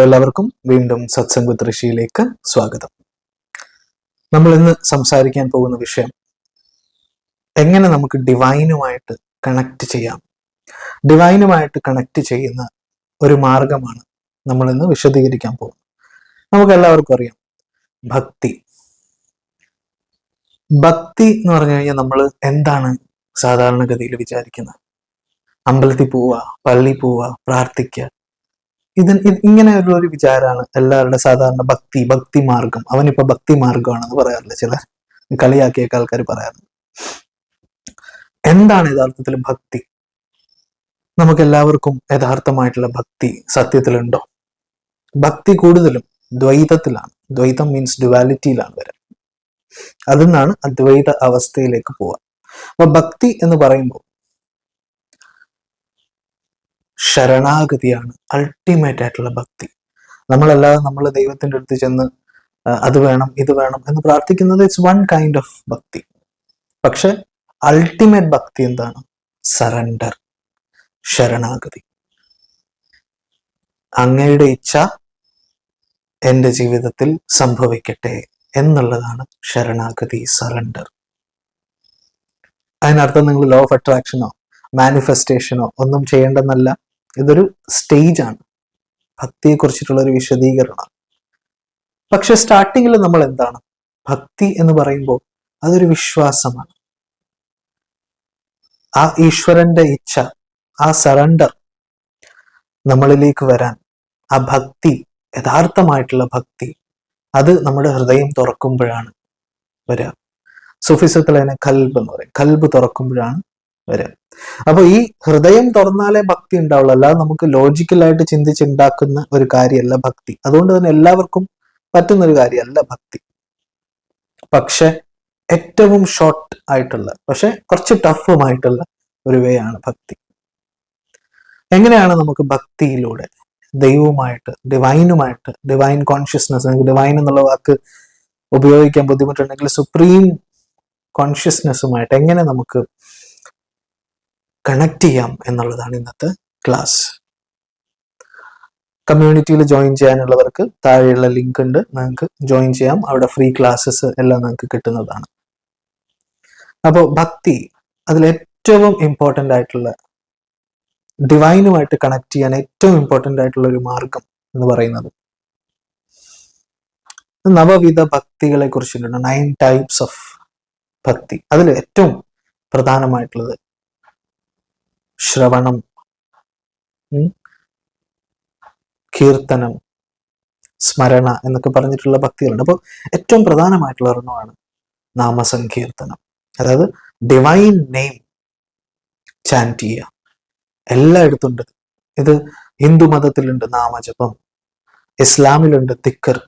എല്ലാവർക്കും വീണ്ടും സത്സംഗ് വിത്ത് ഋഷിയിലേക്ക് സ്വാഗതം. നമ്മൾ ഇന്ന് സംസാരിക്കാൻ പോകുന്ന വിഷയം എങ്ങനെ നമുക്ക് ഡിവൈനുമായിട്ട് കണക്ട് ചെയ്യാം. ഡിവൈനുമായിട്ട് കണക്ട് ചെയ്യുന്ന ഒരു മാർഗമാണ് നമ്മൾ ഇന്ന് വിശദീകരിക്കാൻ പോകുന്നത്. നമുക്ക് എല്ലാവർക്കും അറിയാം ഭക്തി. ഭക്തി എന്ന് പറഞ്ഞു കഴിഞ്ഞാൽ നമ്മൾ എന്താണ് സാധാരണഗതിയിൽ വിചാരിക്കുന്നത്? അമ്പലത്തിൽ പോവുക, പള്ളി പോവുക, പ്രാർത്ഥിക്കുക, ഇങ്ങനെയുള്ള ഒരു വിചാരമാണ് എല്ലാവരുടെ സാധാരണ ഭക്തി മാർഗം. അവനിപ്പോ ഭക്തി മാർഗമാണെന്ന് പറയാറില്ല, ചിലർ കളിയാക്കിയൊക്കെ ആൾക്കാർ പറയാറുണ്ട്. എന്താണ് യഥാർത്ഥത്തിൽ ഭക്തി? നമുക്ക് എല്ലാവർക്കും യഥാർത്ഥമായിട്ടുള്ള ഭക്തി സത്യത്തിലുണ്ടോ? ഭക്തി കൂടുതലും ദ്വൈതത്തിലാണ്. ദ്വൈതം മീൻസ് ഡ്യുവാലിറ്റിയിലാണ് വരാൻ. അതിൽ നിന്നാണ് അദ്വൈത അവസ്ഥയിലേക്ക് പോവുക. അപ്പൊ ഭക്തി എന്ന് പറയുമ്പോൾ ശരണാഗതിയാണ് അൾട്ടിമേറ്റ് ആയിട്ടുള്ള ഭക്തി. നമ്മളല്ലാതെ നമ്മൾ ദൈവത്തിന്റെ അടുത്ത് ചെന്ന് അത് വേണം ഇത് വേണം എന്ന് പ്രാർത്ഥിക്കുന്നത് ഇറ്റ്സ് വൺ കൈൻഡ് ഓഫ് ഭക്തി. പക്ഷെ അൾട്ടിമേറ്റ് ഭക്തി എന്താണ്? സറണ്ടർ, ശരണാഗതി. അങ്ങയുടെ ഇച്ഛ എൻ്റെ ജീവിതത്തിൽ സംഭവിക്കട്ടെ എന്നുള്ളതാണ് ശരണാഗതി, സറണ്ടർ. അതിനർത്ഥം നിങ്ങൾ ലോ ഓഫ് അട്രാക്ഷനോ മാനിഫെസ്റ്റേഷനോ ഒന്നും ചെയ്യേണ്ടെന്നല്ല. ഇതൊരു സ്റ്റേജാണ്, ഭക്തിയെ കുറിച്ചിട്ടുള്ള ഒരു വിശദീകരണമാണ്. പക്ഷെ സ്റ്റാർട്ടിങ്ങിൽ നമ്മൾ എന്താണ് ഭക്തി എന്ന് പറയുമ്പോൾ അതൊരു വിശ്വാസമാണ്. ആ ഈശ്വരന്റെ ഇച്ഛ, ആ സറണ്ടർ നമ്മളിലേക്ക് വരാൻ, ആ ഭക്തി, യഥാർത്ഥമായിട്ടുള്ള ഭക്തി, അത് നമ്മുടെ ഹൃദയം തുറക്കുമ്പോഴാണ് വരിക. സൂഫിസത്തിൽ അതിനെ കൽബ് എന്ന് പറയും. കൽബ് തുറക്കുമ്പോഴാണ് വരിക. അപ്പൊ ഈ ഹൃദയം തുറന്നാലേ ഭക്തി ഉണ്ടാവുള്ളൂ. അല്ലാതെ നമുക്ക് ലോജിക്കലായിട്ട് ചിന്തിച്ചുണ്ടാക്കുന്ന ഒരു കാര്യമല്ല ഭക്തി. അതുകൊണ്ട് തന്നെ എല്ലാവർക്കും പറ്റുന്ന ഒരു കാര്യമല്ല ഭക്തി. പക്ഷെ ഏറ്റവും ഷോർട്ട് ആയിട്ടുള്ള, പക്ഷെ കുറച്ച് ടഫുമായിട്ടുള്ള ഒരു വേ ആണ് ഭക്തി. എങ്ങനെയാണ് നമുക്ക് ഭക്തിയിലൂടെ ദൈവവുമായിട്ട്, ഡിവൈനുമായിട്ട്, ഡിവൈൻ കോൺഷ്യസ്നസ്, ഡിവൈൻ എന്നുള്ള വാക്ക് ഉപയോഗിക്കാൻ ബുദ്ധിമുട്ടുണ്ടെങ്കിൽ സുപ്രീം കോൺഷ്യസ്നെസ്സുമായിട്ട് എങ്ങനെ നമുക്ക് കണക്ട് ചെയ്യാം എന്നുള്ളതാണ് ഇന്നത്തെ ക്ലാസ്. കമ്മ്യൂണിറ്റിയിൽ ജോയിൻ ചെയ്യാനുള്ളവർക്ക് താഴെയുള്ള ലിങ്ക് ഉണ്ട്, നിങ്ങൾക്ക് ജോയിൻ ചെയ്യാം. അവിടെ ഫ്രീ ക്ലാസ്സസ് എല്ലാം നിങ്ങൾക്ക് കിട്ടുന്നതാണ്. അപ്പോൾ ഭക്തി, അതിൽ ഏറ്റവും ഇമ്പോർട്ടൻ്റ് ആയിട്ടുള്ള, ഡിവൈനുമായിട്ട് കണക്ട് ചെയ്യാൻ ഏറ്റവും ഇമ്പോർട്ടൻ്റ് ആയിട്ടുള്ള ഒരു മാർഗം എന്ന് പറയുന്നത് നവവിധ ഭക്തികളെ കുറിച്ചിട്ടുണ്ട്. 9 ടൈപ്സ് ഓഫ് ഭക്തി. അതിൽ ഏറ്റവും പ്രധാനമായിട്ടുള്ളത് ശ്രവണം, കീർത്തനം, സ്മരണ എന്നൊക്കെ പറഞ്ഞിട്ടുള്ള ഭക്തികളുണ്ട്. അപ്പോൾ ഏറ്റവും പ്രധാനമായിട്ടുള്ള ഒരെണ്ണമാണ് നാമസങ്കീർത്തനം. അതായത് ഡിവൈൻ നെയിം ചാൻറ്റ് ചെയ്യുക. എല്ലായിടത്തും ഉണ്ട് ഇത്. ഹിന്ദു മതത്തിലുണ്ട് നാമജപം, ഇസ്ലാമിലുണ്ട് ദിക്ർ,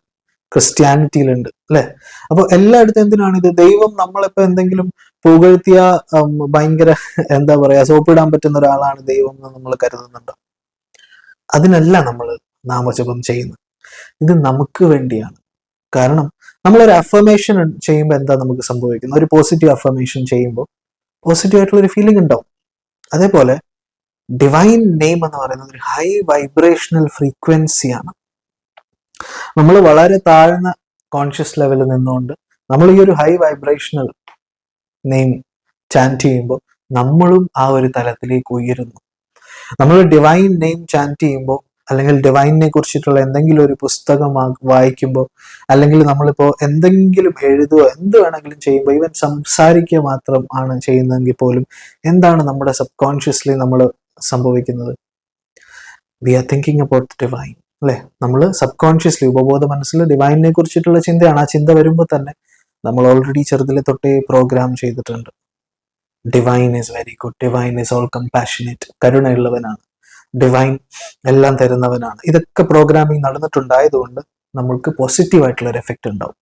ക്രിസ്ത്യാനിറ്റിയിലുണ്ട്, അല്ലെ? അപ്പൊ എല്ലായിടത്തും എന്തിനാണ് ഇത്? ദൈവം നമ്മളിപ്പോ എന്തെങ്കിലും പുകഴ്ത്തിയ ഭയങ്കര എന്താ പറയാ, സോപ്പിടാൻ പറ്റുന്ന ഒരാളാണ് ദൈവം എന്ന് നമ്മൾ കരുതുന്നുണ്ടോ? അതിനല്ല നമ്മൾ നാമജപം ചെയ്യുന്നത്. ഇത് നമുക്ക് വേണ്ടിയാണ്. കാരണം നമ്മളൊരു അഫർമേഷൻ ചെയ്യുമ്പോൾ എന്താ നമുക്ക് സംഭവിക്കുന്നത്? ഒരു പോസിറ്റീവ് അഫർമേഷൻ ചെയ്യുമ്പോൾ പോസിറ്റീവ് ആയിട്ടുള്ള ഒരു ഫീലിംഗ് ഉണ്ടാവും. അതേപോലെ ഡിവൈൻ നെയിം എന്ന് പറയുന്നത് ഒരു ഹൈ വൈബ്രേഷണൽ ഫ്രീക്വൻസിയാണ്. നമ്മൾ വളരെ താഴ്ന്ന കോൺഷ്യസ് ലെവലിൽ നിന്നുകൊണ്ട് നമ്മൾ ഈ ഒരു ഹൈ വൈബ്രേഷണൽ നെയിം ചാൻറ്റ് ചെയ്യുമ്പോൾ നമ്മളും ആ ഒരു തലത്തിലേക്ക് ഉയരുന്നു. നമ്മൾ ഡിവൈൻ നെയിം ചാൻറ്റ് ചെയ്യുമ്പോൾ, അല്ലെങ്കിൽ ഡിവൈനിനെ കുറിച്ചിട്ടുള്ള എന്തെങ്കിലും ഒരു പുസ്തകം വായിക്കുമ്പോൾ, അല്ലെങ്കിൽ നമ്മളിപ്പോൾ എന്തെങ്കിലും എഴുതുകയോ എന്ത് വേണമെങ്കിലും ചെയ്യുമ്പോൾ, ഈവൻ സംസാരിക്കുക മാത്രം ആണ് ചെയ്യുന്നതെങ്കിൽ പോലും എന്താണ് നമ്മുടെ സബ് കോൺഷ്യസ്ലി നമ്മൾ സംഭവിക്കുന്നത്? We are thinking about divine, അല്ലെ? നമ്മൾ സബ് കോൺഷ്യസ്ലി, ഉപബോധ മനസ്സിൽ ഡിവൈനിനെ കുറിച്ചിട്ടുള്ള ചിന്തയാണ്. ആ ചിന്ത വരുമ്പോൾ തന്നെ നമ്മൾ ഓൾറെഡി ചെറുതിലെ തൊട്ടേ പ്രോഗ്രാം ചെയ്തിട്ടുണ്ട്. Divine is very good, divine is all compassionate, കരുണയുള്ളവനാണ്, ഡിവൈൻ എല്ലാം തരുന്നവനാണ്. ഇതൊക്കെ പ്രോഗ്രാമിംഗ് നടന്നിട്ടുണ്ടായതുകൊണ്ട് നമ്മൾക്ക് പോസിറ്റീവ് ആയിട്ടുള്ള ഒരു എഫക്റ്റ് ഉണ്ടാവും.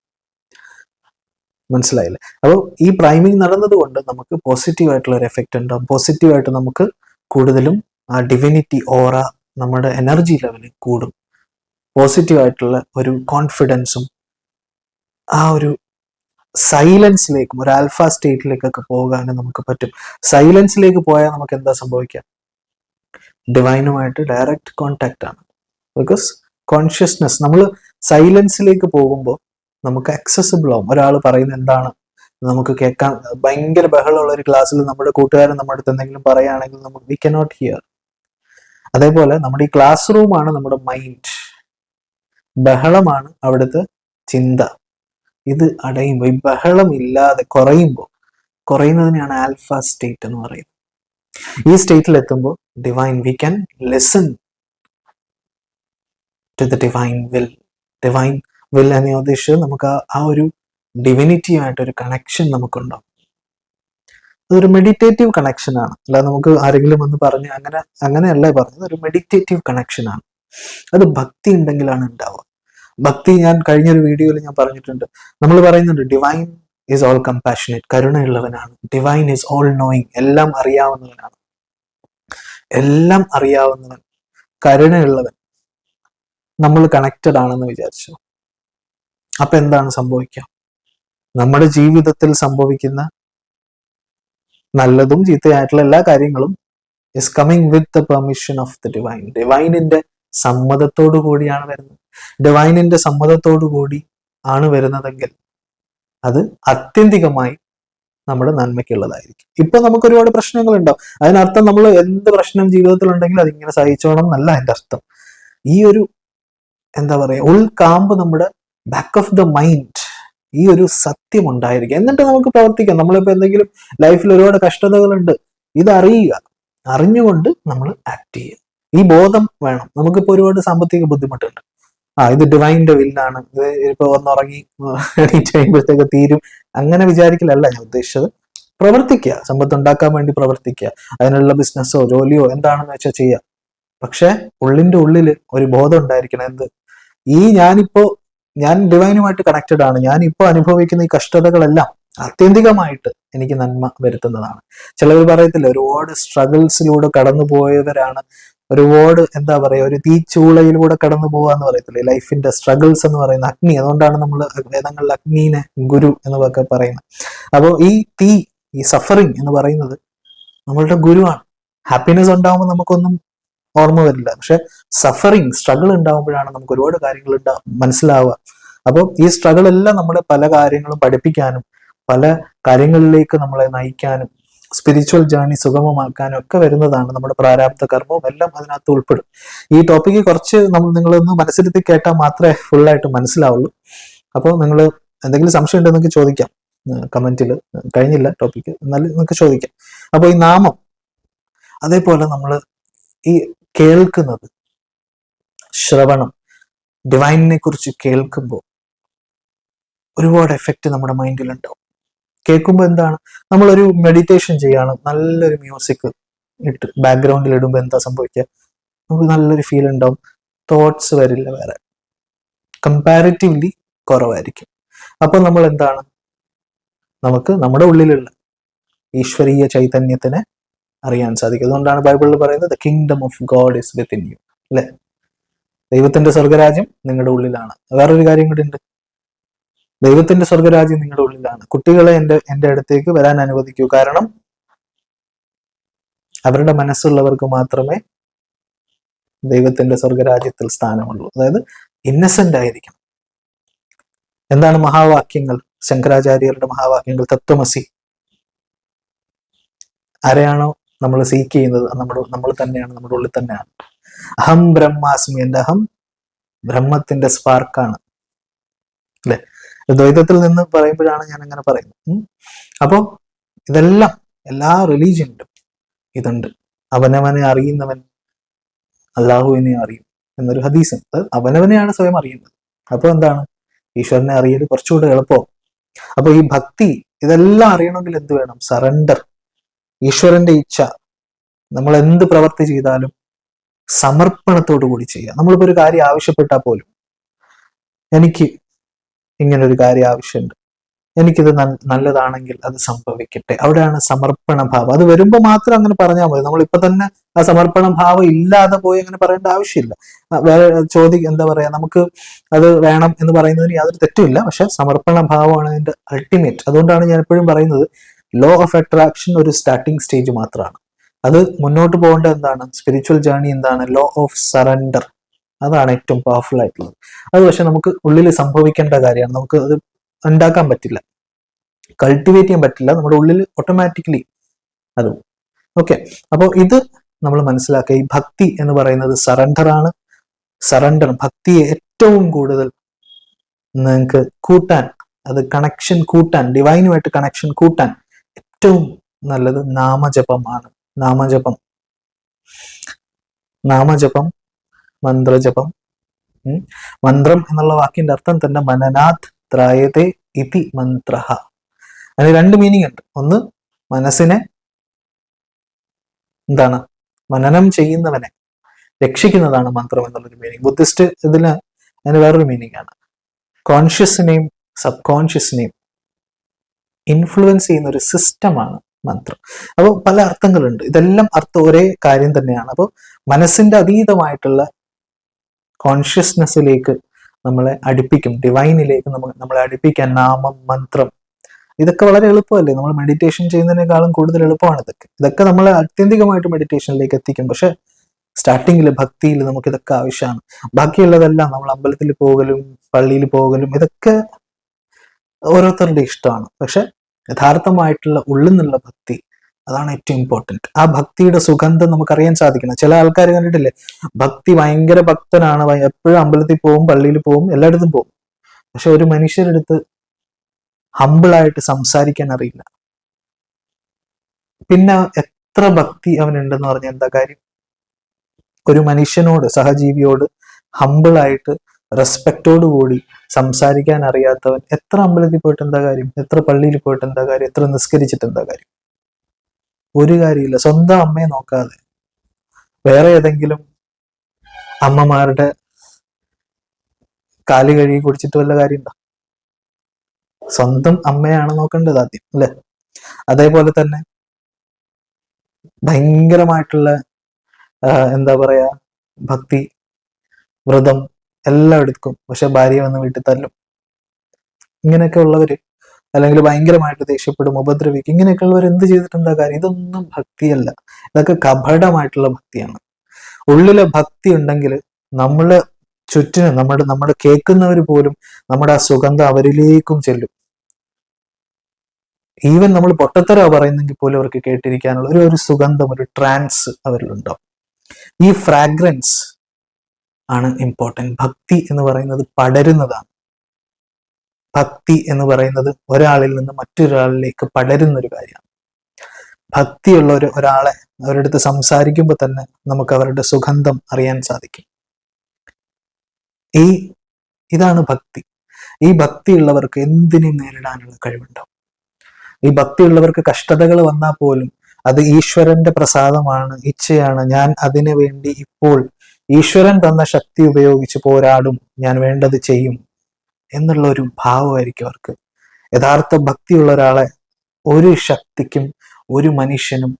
മനസ്സിലായില്ലേ? അപ്പോൾ ഈ പ്രൈമിങ് നടന്നതുകൊണ്ട് നമുക്ക് പോസിറ്റീവ് ആയിട്ടുള്ള ഒരു എഫക്റ്റ് ഉണ്ടാവും. പോസിറ്റീവായിട്ട് നമുക്ക് കൂടുതലും ആ ഡിവിനിറ്റി ഓറ, നമ്മുടെ എനർജി ലെവലിൽ കൂടും. പോസിറ്റീവായിട്ടുള്ള ഒരു കോൺഫിഡൻസും ആ ഒരു സൈലൻസിലേക്കും, ഒരു ആൽഫ സ്റ്റേറ്റിലേക്കൊക്കെ പോകാനും നമുക്ക് പറ്റും. സൈലൻസിലേക്ക് പോയാൽ നമുക്ക് എന്താ സംഭവിക്കുക? ഡിവൈനുമായിട്ട് ഡയറക്റ്റ് കോണ്ടാക്ട് ആണ്. ബിക്കോസ് കോൺഷ്യസ്നെസ്, നമ്മൾ സൈലൻസിലേക്ക് പോകുമ്പോൾ നമുക്ക് അക്സസിബിൾ ആവും. ഒരാൾ പറയുന്നത് എന്താണ് നമുക്ക് കേൾക്കാൻ, ഭയങ്കര ബഹളമുള്ള ഒരു ക്ലാസ്സിൽ നമ്മുടെ കൂട്ടുകാരൻ നമ്മുടെ അടുത്ത് എന്തെങ്കിലും പറയുകയാണെങ്കിൽ നമുക്ക് വി കനോട്ട് ഹിയർ. അതേപോലെ നമ്മുടെ ഈ ക്ലാസ് റൂമാണ് നമ്മുടെ മൈൻഡ്, ബഹളമാണ് അവിടുത്തെ ചിന്ത. ഇത് അടയുമ്പോൾ, ഈ ബഹളം ഇല്ലാതെ കുറയുന്നതിനെയാണ് ആൽഫ സ്റ്റേറ്റ് എന്ന് പറയുന്നത്. ഈ സ്റ്റേറ്റിൽ എത്തുമ്പോൾ divine, we can listen to the divine will. Divine will എന്ന് ഉദ്ദേശിച്ചത് നമുക്ക് ആ ഒരു ഡിവിനിറ്റിയുമായിട്ടൊരു കണക്ഷൻ നമുക്കുണ്ടാവും. അതൊരു മെഡിറ്റേറ്റീവ് കണക്ഷനാണ്, അല്ലാതെ നമുക്ക് ആരെങ്കിലും വന്ന് പറഞ്ഞ് അങ്ങനെയല്ല പറഞ്ഞത്. ഒരു മെഡിറ്റേറ്റീവ് കണക്ഷനാണ്. അത് ഭക്തി ഉണ്ടെങ്കിലാണ് ഉണ്ടാവുക. ഭക്തി, ഞാൻ കഴിഞ്ഞൊരു വീഡിയോയിൽ ഞാൻ പറഞ്ഞിട്ടുണ്ട്, നമ്മൾ പറയുന്നുണ്ട് ഡിവൈൻ ഈസ് ഓൾ കമ്പാഷനേറ്റ്, കരുണയുള്ളവനാണ്. ഡിവൈൻ ഈസ് ഓൾ നോയിങ്, എല്ലാം അറിയാവുന്നവനാണ്. എല്ലാം അറിയാവുന്നവൻ, കരുണയുള്ളവൻ. നമ്മൾ കണക്റ്റഡ് ആണെന്ന് വിചാരിച്ചു. അപ്പൊ എന്താണ് സംഭവിക്കുക? നമ്മുടെ ജീവിതത്തിൽ സംഭവിക്കുന്ന നല്ലതും ചീത്തയായിട്ടുള്ള എല്ലാ കാര്യങ്ങളും is coming with the permission of the divine. ഡിവൈനിന്റെ സമ്മതത്തോടു കൂടിയാണ് വരുന്നത്. ഡിവൈനിന്റെ സമ്മതത്തോടു കൂടി ആണ് വരുന്നതെങ്കിൽ അത് ആത്യന്തികമായി നമ്മുടെ നന്മയ്ക്കുള്ളതായിരിക്കും. ഇപ്പൊ നമുക്ക് ഒരുപാട് പ്രശ്നങ്ങൾ ഉണ്ടാവും. അതിനർത്ഥം നമ്മൾ എന്ത് പ്രശ്നം ജീവിതത്തിൽ ഉണ്ടെങ്കിലും അതിങ്ങനെ സഹിച്ചോണം എന്നല്ല അതിന്റെ അർത്ഥം. ഈ ഒരു എന്താ പറയുക, ഉൾക്കാമ്പ് നമ്മുടെ ബാക്ക് ഓഫ് ദ മൈൻഡ് ഈ ഒരു സത്യം ഉണ്ടായിരിക്കുക. എന്നിട്ട് നമുക്ക് പ്രവർത്തിക്കാം. നമ്മളിപ്പോ എന്തെങ്കിലും ലൈഫിൽ ഒരുപാട് കഷ്ടതകളുണ്ട്, ഇത് അറിയുക, അറിഞ്ഞുകൊണ്ട് നമ്മൾ ആക്ട് ചെയ്യുക. ഈ ബോധം വേണം. നമുക്കിപ്പോ ഒരുപാട് സാമ്പത്തിക ബുദ്ധിമുട്ടുണ്ട്, ഇത് ഡിവൈൻ്റെ വില്ലാണ്, ഇത് ഇപ്പൊ ഒന്നുറങ്ങി എണീറ്റ് കഴിയുമ്പോഴത്തേക്ക് തീരും, അങ്ങനെ വിചാരിക്കലല്ല ഞാൻ ഉദ്ദേശിച്ചത്. പ്രവർത്തിക്കുക, സമ്പത്ത് ഉണ്ടാക്കാൻ വേണ്ടി പ്രവർത്തിക്കുക, അതിനുള്ള ബിസിനസ്സോ ജോലിയോ എന്താണെന്ന് വെച്ചാൽ ചെയ്യുക. പക്ഷെ ഉള്ളിന്റെ ഉള്ളിൽ ഒരു ബോധം ഉണ്ടായിരിക്കണം. എന്ത്, ഞാൻ ഡിവൈനുമായിട്ട് കണക്റ്റഡ് ആണ്, ഞാൻ ഇപ്പോൾ അനുഭവിക്കുന്ന ഈ കഷ്ടതകളെല്ലാം ആത്യന്തികമായിട്ട് എനിക്ക് നന്മ വരുത്തുന്നതാണ്. ചിലർ പറയത്തില്ല, ഒരുപാട് സ്ട്രഗിൾസിലൂടെ കടന്നു പോയവരാണ്, ഒരുപാട് എന്താ പറയുക, ഒരു തീച്ചൂളയിലൂടെ കടന്നു പോവാന്ന് പറയത്തില്ലേ, ലൈഫിന്റെ സ്ട്രഗിൾസ് എന്ന് പറയുന്ന അഗ്നി. അതുകൊണ്ടാണ് നമ്മൾ വേദങ്ങളിൽ അഗ്നീനെ ഗുരു എന്നൊക്കെ പറയുന്നത്. അപ്പോൾ ഈ സഫറിങ് എന്ന് പറയുന്നത് നമ്മളുടെ ഗുരുവാണ്. ഹാപ്പിനെസ് ഉണ്ടാകുമ്പോൾ നമുക്കൊന്നും ഓർമ്മ വരില്ല, പക്ഷെ സഫറിങ്, സ്ട്രഗിൾ ഉണ്ടാകുമ്പോഴാണ് നമുക്ക് ഒരുപാട് കാര്യങ്ങൾ മനസ്സിലാവുക. അപ്പോൾ ഈ സ്ട്രഗിൾ എല്ലാം നമ്മളെ പല കാര്യങ്ങളും പഠിപ്പിക്കാനും പല കാര്യങ്ങളിലേക്ക് നമ്മളെ നയിക്കാനും സ്പിരിച്വൽ ജേർണി സുഗമമാക്കാനും ഒക്കെ വരുന്നതാണ്. നമ്മുടെ പ്രാരാബ്ധ കർമ്മവും എല്ലാം അതിനകത്ത് ഉൾപ്പെടും. ഈ ടോപ്പിക്ക് കുറച്ച് നിങ്ങളൊന്ന് മനസ്സിലെത്തി കേട്ടാൽ മാത്രമേ ഫുള്ളായിട്ട് മനസ്സിലാവുള്ളൂ. അപ്പോൾ നിങ്ങൾ എന്തെങ്കിലും സംശയം ഉണ്ടെന്നൊക്കെ ചോദിക്കാം കമന്റിൽ. കഴിഞ്ഞില്ല ടോപ്പിക്ക്, എന്നാലും നിങ്ങൾക്ക് ചോദിക്കാം. അപ്പോൾ ഈ നാമം, അതേപോലെ നമ്മൾ ഈ കേൾക്കുന്നത്, ശ്രവണം, ഡിവൈനിനെ കുറിച്ച് കേൾക്കുമ്പോൾ ഒരുപാട് എഫക്റ്റ് നമ്മുടെ മൈൻഡിലുണ്ടാവും. കേൾക്കുമ്പോൾ എന്താണ്, നമ്മളൊരു മെഡിറ്റേഷൻ ചെയ്യാണ്, നല്ലൊരു മ്യൂസിക് ഇട്ട് ബാക്ക്ഗ്രൗണ്ടിൽ ഇടുമ്പോൾ എന്താ സംഭവിക്കുക, നമുക്ക് നല്ലൊരു ഫീൽ ഉണ്ടാവും. തോട്ട്സ് വരില്ല, വേറെ കമ്പാരിറ്റീവ്ലി കുറവായിരിക്കും. അപ്പോൾ നമ്മൾ എന്താണ്, നമുക്ക് നമ്മുടെ ഉള്ളിലുള്ള ഈശ്വരീയ ചൈതന്യത്തിനെ അറിയാൻ സാധിക്കും. അതുകൊണ്ടാണ് ബൈബിളിൽ പറയുന്നത് the kingdom of God is within you, അല്ലെ? ദൈവത്തിന്റെ സ്വർഗരാജ്യം നിങ്ങളുടെ ഉള്ളിലാണ്. വേറൊരു കാര്യം കൂടി ഉണ്ട്, ദൈവത്തിന്റെ സ്വർഗരാജ്യം നിങ്ങളുടെ ഉള്ളിലാണ്. കുട്ടികളെ എൻ്റെ അടുത്തേക്ക് വരാൻ അനുവദിക്കൂ, കാരണം അവരുടെ മനസ്സുള്ളവർക്ക് മാത്രമേ ദൈവത്തിന്റെ സ്വർഗരാജ്യത്തിൽ സ്ഥാനമുള്ളൂ. അതായത് ഇന്നസെന്റ് ആയിരിക്കണം. എന്താണ് മഹാവാക്യങ്ങൾ, ശങ്കരാചാര്യരുടെ മഹാവാക്യങ്ങൾ? തത്വമസി. ആരെയാണോ നമ്മൾ സീക്ക് ചെയ്യുന്നത്, നമ്മൾ തന്നെയാണ്, നമ്മുടെ ഉള്ളിൽ തന്നെയാണ്. അഹം ബ്രഹ്മാസ്മി, എൻ്റെ അഹം ബ്രഹ്മത്തിന്റെ സ്പാർക്കാണ്, അല്ലെ? ദ്വൈതത്തിൽ നിന്ന് പറയുമ്പോഴാണ് ഞാൻ അങ്ങനെ പറയുന്നത്. അപ്പോൾ ഇതെല്ലാം എല്ലാ റിലീജിയനിലും ഇതുണ്ട്. അവനവനെ അറിയുന്നവൻ അള്ളാഹുവിനെ അറിയും എന്നൊരു ഹദീസ് ഉണ്ട്. അവനവനെയാണ് സ്വയം അറിയുന്നത്. അപ്പോൾ എന്താണ്, ഈശ്വരനെ അറിയൽ കുറച്ചുകൂടെ എളുപ്പമാവും. അപ്പൊ ഈ ഭക്തി, ഇതെല്ലാം അറിയണമെങ്കിൽ എന്ത് വേണം? സറണ്ടർ, ഈശ്വരന്റെ ഇച്ഛ. നമ്മൾ എന്ത് പ്രവൃത്തി ചെയ്താലും സമർപ്പണത്തോടു കൂടി ചെയ്യുക. നമ്മളിപ്പോ ഒരു കാര്യം ആവശ്യപ്പെട്ടാൽ പോലും, എനിക്ക് ഇങ്ങനൊരു കാര്യം ആവശ്യമുണ്ട്, എനിക്കിത് നല്ലതാണെങ്കിൽ അത് സംഭവിക്കട്ടെ, അവിടെയാണ് സമർപ്പണ ഭാവം. അത് വരുമ്പോൾ മാത്രം അങ്ങനെ പറഞ്ഞാൽ മതി. നമ്മളിപ്പോ തന്നെ ആ സമർപ്പണ ഭാവം ഇല്ലാതെ പോയി അങ്ങനെ പറയേണ്ട ആവശ്യമില്ല. വേറെ എന്താ പറയാ, നമുക്ക് അത് വേണം എന്ന് പറയുന്നതിന് യാതൊരു തെറ്റുമില്ല, പക്ഷെ സമർപ്പണ ഭാവമാണ് അതിന്റെ അൾട്ടിമേറ്റ്. അതുകൊണ്ടാണ് ഞാൻ എപ്പോഴും പറയുന്നത്, ലോ ഓഫ് അട്രാക്ഷൻ ഒരു സ്റ്റാർട്ടിങ് സ്റ്റേജ് മാത്രമാണ്. അത് മുന്നോട്ട് പോകേണ്ടത് എന്താണ്, സ്പിരിച്വൽ ജേർണി എന്താണ്? Law of surrender. അതാണ് ഏറ്റവും പവർഫുൾ ആയിട്ടുള്ളത്. അത് പക്ഷെ നമുക്ക് ഉള്ളിൽ സംഭവിക്കേണ്ട കാര്യമാണ്. നമുക്ക് അത് ഉണ്ടാക്കാൻ പറ്റില്ല, കൾട്ടിവേറ്റ് ചെയ്യാൻ പറ്റില്ല. നമ്മുടെ ഉള്ളിൽ ഓട്ടോമാറ്റിക്കലി അത്. ഓക്കെ, അപ്പോൾ ഇത് നമ്മൾ മനസ്സിലാക്കുക. ഈ ഭക്തി എന്ന് പറയുന്നത് സറണ്ടർ ആണ്. സറണ്ടർ, ഭക്തിയെ ഏറ്റവും കൂടുതൽ നിങ്ങൾക്ക് കൂട്ടാൻ, അത് കണക്ഷൻ കൂട്ടാൻ, ഡിവൈനുമായിട്ട് കണക്ഷൻ കൂട്ടാൻ ഏറ്റവും നല്ലത് നാമജപമാണ്. നാമജപം, മന്ത്രജപം. മന്ത്രം എന്നുള്ള വാക്കിന്റെ അർത്ഥം തന്നെ മനനാത് ത്രായതേ ഇതി മന്ത്രഃ. അതിന് രണ്ട് മീനിങ് ഉണ്ട്. ഒന്ന്, മനസ്സിനെ എന്താണ്, മനനം ചെയ്യുന്നവനെ രക്ഷിക്കുന്നതാണ് മന്ത്രം എന്നുള്ളൊരു മീനിങ്. ബുദ്ധിസ്റ്റ് ഇതിന് അതിന് വേറൊരു മീനിങ് ആണ്. കോൺഷ്യസിനെയും സബ് കോൺഷ്യസിനെയും ഇൻഫ്ലുവൻസ് ചെയ്യുന്ന ഒരു സിസ്റ്റമാണ് മന്ത്രം. അപ്പോൾ പല അർത്ഥങ്ങളുണ്ട്. ഇതെല്ലാം അർത്ഥം ഒരേ കാര്യം തന്നെയാണ്. അപ്പോൾ മനസ്സിന്റെ അതീതമായിട്ടുള്ള കോൺഷ്യസ്നെസ്സിലേക്ക് നമ്മളെ അടുപ്പിക്കും, ഡിവൈനിലേക്ക് നമ്മളെ അടുപ്പിക്കാൻ നാമം, മന്ത്രം, ഇതൊക്കെ വളരെ എളുപ്പമല്ലേ? നമ്മൾ മെഡിറ്റേഷൻ ചെയ്യുന്നതിനേക്കാളും കൂടുതൽ എളുപ്പമാണ് ഇതൊക്കെ നമ്മളെ ആത്യന്തികമായിട്ട് മെഡിറ്റേഷനിലേക്ക് എത്തിക്കും. പക്ഷെ സ്റ്റാർട്ടിങ്ങിൽ ഭക്തിയിൽ നമുക്ക് ഇതൊക്കെ ആവശ്യമാണ്. ബാക്കിയുള്ളതെല്ലാം നമ്മൾ അമ്പലത്തിൽ പോകലും പള്ളിയിൽ പോകലും ഇതൊക്കെ ഓരോരുത്തരുടെ ഇഷ്ടമാണ്. പക്ഷെ യഥാർത്ഥമായിട്ടുള്ള ഉള്ളിൽ നിന്നുള്ള ഭക്തി, അതാണ് ഏറ്റവും ഇമ്പോർട്ടൻറ്റ്. ആ ഭക്തിയുടെ സുഗന്ധം നമുക്കറിയാൻ സാധിക്കണം. ചില ആൾക്കാർ കണ്ടിട്ടില്ലേ, ഭക്തി ഭയങ്കര ഭക്തനാണ്, എപ്പോഴും അമ്പലത്തിൽ പോവും, പള്ളിയിൽ പോവും, എല്ലായിടത്തും പോവും. പക്ഷെ ഒരു മനുഷ്യരെടുത്ത് ഹമ്പിളായിട്ട് സംസാരിക്കാൻ അറിയില്ല. പിന്നെ എത്ര ഭക്തി അവനുണ്ടെന്ന് പറഞ്ഞാൽ എന്താ കാര്യം? ഒരു മനുഷ്യനോട്, സഹജീവിയോട് ഹമ്പിളായിട്ട് റെസ്പെക്റ്റോട് കൂടി സംസാരിക്കാൻ അറിയാത്തവൻ എത്ര അമ്പലത്തിൽ പോയിട്ട് എന്താ കാര്യം? എത്ര പള്ളിയിൽ പോയിട്ട് എന്താ കാര്യം? എത്ര നിസ്കരിച്ചിട്ട് എന്താ കാര്യം? ഒരു കാര്യമില്ല. സ്വന്തം അമ്മയെ നോക്കാതെ വേറെ ഏതെങ്കിലും അമ്മമാരുടെ കാല് കഴുകി കുടിച്ചിട്ട് വല്ല കാര്യമുണ്ടോ? സ്വന്തം അമ്മയാണ് നോക്കേണ്ടത് ആദ്യം, അല്ലെ? അതേപോലെ തന്നെ ഭയങ്കരമായിട്ടുള്ള എന്താ പറയാ, ഭക്തി, വ്രതം എല്ലാം എടുക്കും, പക്ഷെ ഭാര്യ വന്ന് വീട്ടിൽ തല്ലും. ഇങ്ങനെയൊക്കെ ഉള്ളവര്, അല്ലെങ്കിൽ ഭയങ്കരമായിട്ട് ദേഷ്യപ്പെടും, ഉപദ്രവിക്കും. ഇങ്ങനെയൊക്കെ ഉള്ളവർ എന്ത് ചെയ്തിട്ട് എന്താ കാര്യം? ഇതൊന്നും ഭക്തിയല്ല. ഇതൊക്കെ കപടമായിട്ടുള്ള ഭക്തിയാണ്. ഉള്ളിലെ ഭക്തി ഉണ്ടെങ്കിൽ നമ്മള് ചുറ്റിനും നമ്മുടെ കേൾക്കുന്നവർ പോലും നമ്മുടെ ആ സുഗന്ധം അവരിലേക്കും ചെല്ലും. ഈവൻ നമ്മൾ പൊട്ടത്തര പറയുന്നെങ്കിൽ പോലും അവർക്ക് കേട്ടിരിക്കാനുള്ള ഒരു സുഗന്ധം, ഒരു ട്രാൻസ് അവരിലുണ്ടാവും. ഈ ഫ്രാഗ്രൻസ് ആണ് ഇമ്പോർട്ടൻറ്റ്. ഭക്തി എന്ന് പറയുന്നത് പടരുന്നതാണ്. ഭക്തി എന്ന് പറയുന്നത് ഒരാളിൽ നിന്ന് മറ്റൊരാളിലേക്ക് പടരുന്ന ഒരു കാര്യമാണ്. ഭക്തിയുള്ള ഒരാളെ അവരുടെ അടുത്ത് സംസാരിക്കുമ്പോൾ തന്നെ നമുക്ക് അവരുടെ സുഗന്ധം അറിയാൻ സാധിക്കും. ഇതാണ് ഭക്തി. ഈ ഭക്തിയുള്ളവർക്ക് എന്തിനേയും നേരിടാനുള്ള കഴിവുണ്ടാവും. ഈ ഭക്തിയുള്ളവർക്ക് കഷ്ടതകൾ വന്നാൽ പോലും അത് ഈശ്വരന്റെ പ്രസാദമാണ്, ഇച്ഛയാണ്, ഞാൻ അതിനു വേണ്ടി ഇപ്പോൾ ഈശ്വരൻ തന്ന ശക്തി ഉപയോഗിച്ച് പോരാടും, ഞാൻ വേണ്ടത് ചെയ്യും എന്നുള്ള ഒരു ഭാവമായിരിക്കും അവർക്ക്. യഥാർത്ഥ ഭക്തിയുള്ള ഒരാളെ ഒരു ശക്തിക്കും, ഒരു മനുഷ്യനും,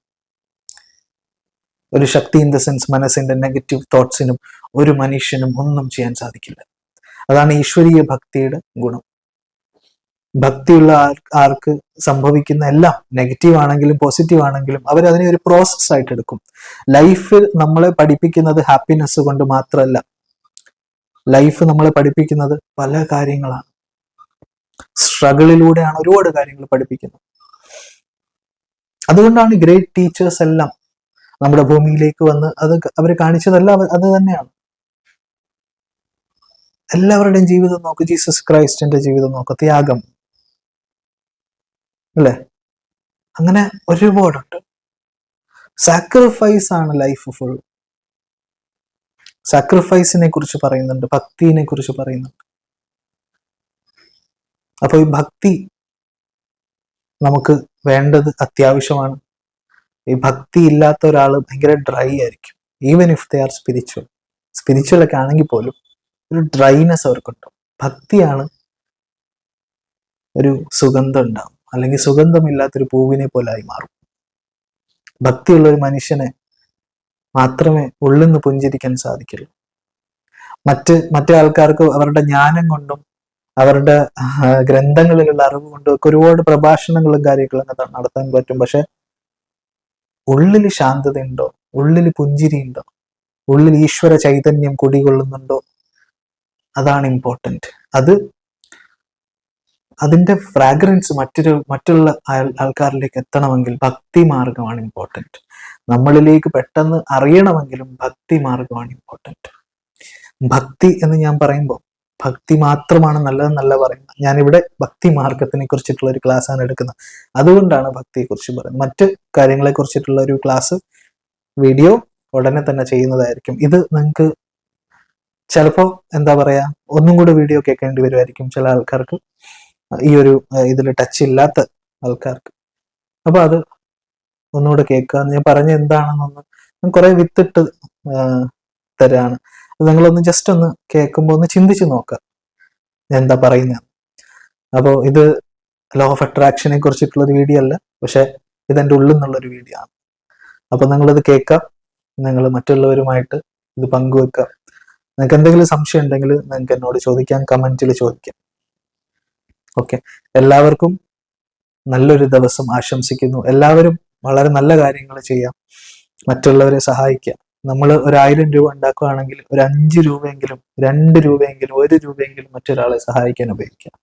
ഒരു ശക്തി ഇൻ ദ സെൻസ് മനസ്സിന്റെ നെഗറ്റീവ് തോട്ട്സിനും ഒരു മനുഷ്യനും ഒന്നും ചെയ്യാൻ സാധിക്കില്ല. അതാണ് ഈശ്വരീയ ഭക്തിയുടെ ഗുണം. ഭക്തിയുള്ള ആൾക്ക് സംഭവിക്കുന്ന എല്ലാം, നെഗറ്റീവ് ആണെങ്കിലും പോസിറ്റീവ് ആണെങ്കിലും, അവരതിനെ ഒരു പ്രോസസ് ആയിട്ട് എടുക്കും. ലൈഫ് നമ്മളെ പഠിപ്പിക്കുന്നത് ഹാപ്പിനെസ് കൊണ്ട് മാത്രമല്ല. ലൈഫ് നമ്മളെ പഠിപ്പിക്കുന്നത് പല കാര്യങ്ങളാണ്. സ്ട്രഗിളിലൂടെയാണ് ഒരുപാട് കാര്യങ്ങൾ പഠിപ്പിക്കുന്നത്. അതുകൊണ്ടാണ് ഗ്രേറ്റ് ടീച്ചേഴ്സ് എല്ലാം നമ്മുടെ ഭൂമിയിലേക്ക് വന്ന് അവർ കാണിച്ചതെല്ലാം അത് തന്നെയാണ്. എല്ലാവരുടെയും ജീവിതം നോക്ക്, ജീസസ് ക്രൈസ്റ്റിന്റെ ജീവിതം നോക്ക്, ത്യാഗം, അല്ലെ? അങ്ങനെ ഒരുപാടുണ്ട്. സാക്രിഫൈസ് ആണ് ലൈഫ് ഫുൾ. സാക്രിഫൈസിനെ കുറിച്ച് പറയുന്നുണ്ട്, ഭക്തിനെ കുറിച്ച് പറയുന്നുണ്ട്. അപ്പൊ ഈ ഭക്തി നമുക്ക് വേണ്ടത് അത്യാവശ്യമാണ്. ഈ ഭക്തി ഇല്ലാത്ത ഒരാൾ ഭയങ്കര ഡ്രൈ ആയിരിക്കും. Even if they are spiritual ഒക്കെ ആണെങ്കിൽ പോലും ഒരു ഡ്രൈനെസ് അവർക്കുണ്ടാവും. ഭക്തിയാണ് ഒരു സുഗന്ധം ഉണ്ടാവും, അല്ലെങ്കിൽ സുഗന്ധമില്ലാത്തൊരു പൂവിനെ പോലെ ആയി മാറും. ഭക്തിയുള്ള ഒരു മനുഷ്യനെ മാത്രമേ ഉള്ളിൽ നിന്ന് പുഞ്ചിരിക്കാൻ സാധിക്കുള്ളൂ. മറ്റേ ആൾക്കാർക്ക് അവരുടെ ജ്ഞാനം കൊണ്ടും അവരുടെ ഗ്രന്ഥങ്ങളിലുള്ള അറിവ് കൊണ്ടും ഒക്കെ ഒരുപാട് പ്രഭാഷണങ്ങളും കാര്യങ്ങളൊക്കെ നടത്താൻ പറ്റും. പക്ഷെ ഉള്ളിൽ ശാന്തതയുണ്ടോ? ഉള്ളിൽ പുഞ്ചിരി ഉണ്ടോ? ഉള്ളിൽ ഈശ്വര ചൈതന്യം കുടികൊള്ളുന്നുണ്ടോ? അതാണ് ഇമ്പോർട്ടൻറ്റ്. അതിന്റെ ഫ്രാഗ്രൻസ് മറ്റുള്ള ആൾക്കാരിലേക്ക് എത്തണമെങ്കിൽ ഭക്തി മാർഗമാണ് ഇമ്പോർട്ടൻറ്റ്. നമ്മളിലേക്ക് പെട്ടെന്ന് അറിയണമെങ്കിലും ഭക്തി മാർഗമാണ് ഇമ്പോർട്ടൻറ്റ്. ഭക്തി എന്ന് ഞാൻ പറയുമ്പോൾ ഭക്തി മാത്രമാണ് നല്ലതെന്നല്ല പറയുന്നത്. ഞാനിവിടെ ഭക്തി മാർഗത്തിനെ കുറിച്ചിട്ടുള്ള ഒരു ക്ലാസ് ആണ് എടുക്കുന്നത്. അതുകൊണ്ടാണ് ഭക്തിയെ കുറിച്ച് പറയുന്നത്. മറ്റ് കാര്യങ്ങളെ കുറിച്ചിട്ടുള്ള ഒരു ക്ലാസ് വീഡിയോ ഉടനെ തന്നെ ചെയ്യുന്നതായിരിക്കും. ഇത് നിങ്ങൾക്ക് ചിലപ്പോൾ എന്താ പറയാ, ഒന്നും കൂടെ വീഡിയോ കേൾക്കേണ്ടി വരുമായിരിക്കും ചില ആൾക്കാർക്ക്, ഈ ഒരു ഇതിൽ ടച്ച് ഇല്ലാത്ത ആൾക്കാർക്ക്. അപ്പൊ അത് ഒന്നുകൂടെ കേൾക്കുക. ഞാൻ പറഞ്ഞ എന്താണെന്നൊന്ന് ഞാൻ കുറെ വിത്തിട്ട് തരാണ്. നിങ്ങളൊന്ന് ജസ്റ്റ് ഒന്ന് കേൾക്കുമ്പോൾ ഒന്ന് ചിന്തിച്ച് നോക്കുക എന്താ പറയുന്നത്. അപ്പോൾ ഇത് ലോ ഓഫ് അട്രാക്ഷനെ കുറിച്ചിട്ടുള്ള ഒരു വീഡിയോ അല്ല, പക്ഷെ ഇതെന്റെ ഉള്ളിൽ നിന്നുള്ളൊരു വീഡിയോ ആണ്. അപ്പൊ നിങ്ങളിത് കേൾക്കാം, നിങ്ങൾ മറ്റുള്ളവരുമായിട്ട് ഇത് പങ്കുവെക്കാം. നിങ്ങൾക്ക് എന്തെങ്കിലും സംശയം ഉണ്ടെങ്കിൽ നിങ്ങൾക്ക് എന്നോട് ചോദിക്കാം, കമന്റിൽ ചോദിക്കാം. ഓക്കെ, എല്ലാവർക്കും നല്ലൊരു ദിവസം ആശംസിക്കുന്നു. എല്ലാവരും വളരെ നല്ല കാര്യങ്ങൾ ചെയ്യാം, മറ്റുള്ളവരെ സഹായിക്കാം. നമ്മൾ ഒരു 1000 രൂപ ഉണ്ടാക്കുകയാണെങ്കിൽ ഒരു 5 രൂപയെങ്കിലും 2 രൂപയെങ്കിലും 1 രൂപയെങ്കിലും മറ്റൊരാളെ സഹായിക്കാൻ ഉപയോഗിക്കാം.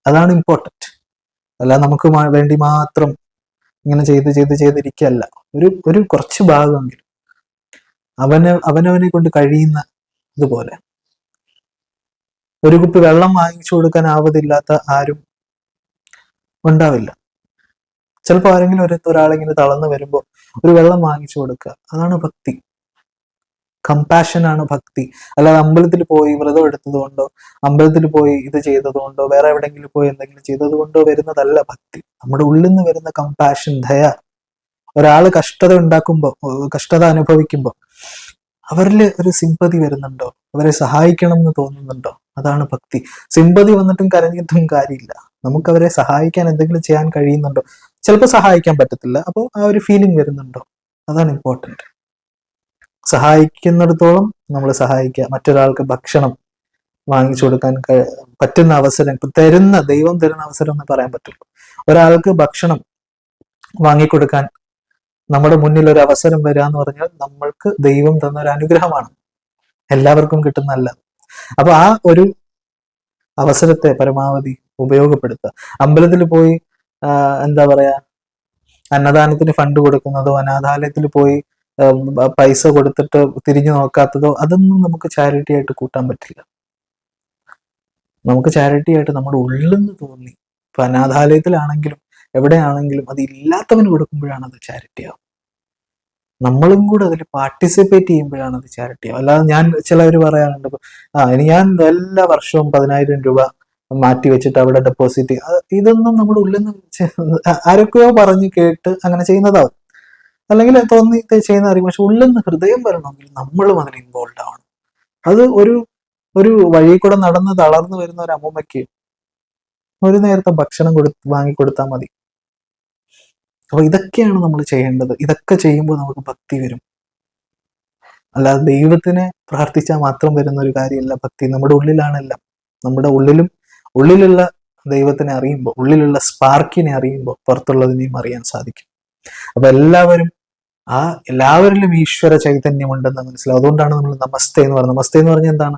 അതാണ് ഇമ്പോർട്ടൻറ്റ്. അല്ല നമുക്ക് വേണ്ടി മാത്രം ഇങ്ങനെ ചെയ്തിരിക്കല്ല. ഒരു കുറച്ച് ഭാഗമെങ്കിലും അവനവനെ കൊണ്ട് കഴിയുന്ന ഇതുപോലെ. ഒരു കുപ്പി വെള്ളം വാങ്ങിച്ചു കൊടുക്കാൻ ആവതില്ലാത്ത ആരും ഉണ്ടാവില്ല. ചിലപ്പോൾ ആരെങ്കിലും ഒരാളിങ്ങനെ തളർന്നു വരുമ്പോൾ ഒരു വെള്ളം വാങ്ങിച്ചു കൊടുക്കുക, അതാണ് ഭക്തി. കമ്പാഷൻ ആണ് ഭക്തി. അല്ലാതെ അമ്പലത്തിൽ പോയി വ്രതം എടുത്തത് കൊണ്ടോ, അമ്പലത്തിൽ പോയി ഇത് ചെയ്തത് കൊണ്ടോ, വേറെ എവിടെയെങ്കിലും പോയി എന്തെങ്കിലും ചെയ്തത് കൊണ്ടോ വരുന്നതല്ല ഭക്തി. നമ്മുടെ ഉള്ളിൽ നിന്ന് വരുന്ന കമ്പാഷൻ, ദയ. ഒരാള് കഷ്ടത അനുഭവിക്കുമ്പോൾ അവരിൽ ഒരു സിമ്പതി വരുന്നുണ്ടോ, അവരെ സഹായിക്കണം എന്ന് തോന്നുന്നുണ്ടോ, അതാണ് ഭക്തി. സിമ്പതി വന്നിട്ടും കരഞ്ഞിട്ടും കാര്യമില്ല. നമുക്ക് അവരെ സഹായിക്കാൻ എന്തെങ്കിലും ചെയ്യാൻ കഴിയുന്നുണ്ടോ? ചിലപ്പോൾ സഹായിക്കാൻ പറ്റത്തില്ല, അപ്പോൾ ആ ഒരു ഫീലിംഗ് വരുന്നുണ്ടോ, അതാണ് ഇമ്പോർട്ടൻറ്റ്. സഹായിക്കുന്നിടത്തോളം നമ്മൾ സഹായിക്കുക. മറ്റൊരാൾക്ക് ഭക്ഷണം വാങ്ങിച്ചു കൊടുക്കാൻ പറ്റുന്ന അവസരം ദൈവം തരുന്ന അവസരം എന്ന് പറയാൻ പറ്റുള്ളൂ. ഒരാൾക്ക് ഭക്ഷണം വാങ്ങിക്കൊടുക്കാൻ നമ്മുടെ മുന്നിൽ ഒരു അവസരം വരിക എന്ന് പറഞ്ഞാൽ നമ്മൾക്ക് ദൈവം തന്ന ഒരു അനുഗ്രഹമാണ്, എല്ലാവർക്കും കിട്ടുന്നതല്ല. അപ്പൊ ആ ഒരു അവസരത്തെ പരമാവധി ഉപയോഗപ്പെടുത്തുക. അമ്പലത്തിൽ പോയി എന്താ പറയാ, അന്നദാനത്തിന് ഫണ്ട് കൊടുക്കുന്നതോ, അനാഥാലയത്തിൽ പോയി പൈസ കൊടുത്തിട്ട് തിരിഞ്ഞു നോക്കാത്തതോ, അതൊന്നും നമുക്ക് ചാരിറ്റി ആയിട്ട് കൂട്ടാൻ പറ്റില്ല. നമുക്ക് ചാരിറ്റി ആയിട്ട് നമ്മുടെ ഉള്ളിൽ നിന്ന് തോന്നി, ഇപ്പൊ അനാഥാലയത്തിലാണെങ്കിലും എവിടെയാണെങ്കിലും അത് ഇല്ലാത്തവന് കൊടുക്കുമ്പോഴാണ് അത് ചാരിറ്റി ആവും. നമ്മളും കൂടെ അതിൽ പാർട്ടിസിപ്പേറ്റ് ചെയ്യുമ്പോഴാണ് അത് ചാരിറ്റി ആവും. അല്ലാതെ ചിലവർ പറയാറുണ്ട്, ഇനി ഞാൻ എല്ലാ വർഷവും 10,000 രൂപ മാറ്റി വെച്ചിട്ട് അവിടെ ഡെപ്പോസിറ്റ്, ഇതൊന്നും നമ്മുടെ ഉള്ളിൽ നിന്ന് ആരൊക്കെയോ പറഞ്ഞ് കേട്ട് അങ്ങനെ ചെയ്യുന്നതാവും, അല്ലെങ്കിൽ തോന്നി ചെയ്യുന്നതായിരിക്കും. പക്ഷെ ഉള്ളിൽ നിന്ന് ഹൃദയം വരണമെങ്കിൽ നമ്മളും അതിൽ ഇൻവോൾവ് ആവണം. അത് ഒരു വഴി കൂടെ നടന്ന് തളർന്നു വരുന്ന ഒരു അമ്മൂമ്മയ്ക്ക് ഒരു നേരത്തെ ഭക്ഷണം വാങ്ങിക്കൊടുത്താൽ മതി. അപ്പൊ ഇതൊക്കെയാണ് നമ്മൾ ചെയ്യേണ്ടത്. ഇതൊക്കെ ചെയ്യുമ്പോൾ നമുക്ക് ഭക്തി വരും. അല്ലാതെ ദൈവത്തിനെ പ്രാർത്ഥിച്ചാൽ മാത്രം വരുന്ന ഒരു കാര്യമല്ല ഭക്തി. നമ്മുടെ ഉള്ളിലാണെല്ലാം. നമ്മുടെ ഉള്ളിലുള്ള ദൈവത്തിനെ അറിയുമ്പോൾ, ഉള്ളിലുള്ള സ്പാർക്കിനെ അറിയുമ്പോൾ പുറത്തുള്ളതിനെയും അറിയാൻ സാധിക്കും. അപ്പൊ എല്ലാവരിലും ഈശ്വര ചൈതന്യം ഉണ്ടെന്ന് മനസ്സിലാവും. അതുകൊണ്ടാണ് നമ്മൾ നമസ്തേ എന്ന് പറയുന്നത്. നമസ്തേ എന്ന് പറഞ്ഞാൽ എന്താണ്?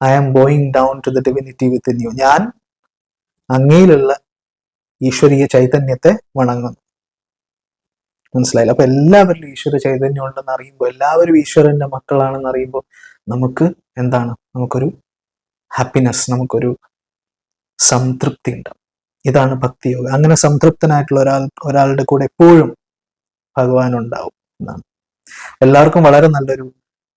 I am going down to the divinity within you. ഞാൻ അങ്ങയിലുള്ള ഈശ്വരീയ ചൈതന്യത്തെ വണങ്ങുന്നു. മനസ്സിലായില്ല? അപ്പൊ എല്ലാവരിലും ഈശ്വര ചൈതന്യം ഉണ്ടെന്ന് അറിയുമ്പോൾ, എല്ലാവരും ഈശ്വരന്റെ മക്കളാണെന്ന് അറിയുമ്പോൾ നമുക്ക് എന്താണ്? നമുക്കൊരു ഹാപ്പിനെസ്, നമുക്കൊരു സംതൃപ്തി ഉണ്ട്. ഇതാണ് ഭക്തിയോഗ. അങ്ങനെ സംതൃപ്തനായിട്ടുള്ള ഒരാളുടെ കൂടെ എപ്പോഴും ഭഗവാൻ ഉണ്ടാവും എന്നാണ്. എല്ലാവർക്കും വളരെ നല്ലൊരു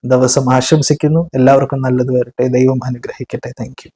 ദിവസം ആശംസിക്കുന്നു. എല്ലാവർക്കും നല്ലത് വരട്ടെ. ദൈവം അനുഗ്രഹിക്കട്ടെ. Thank you.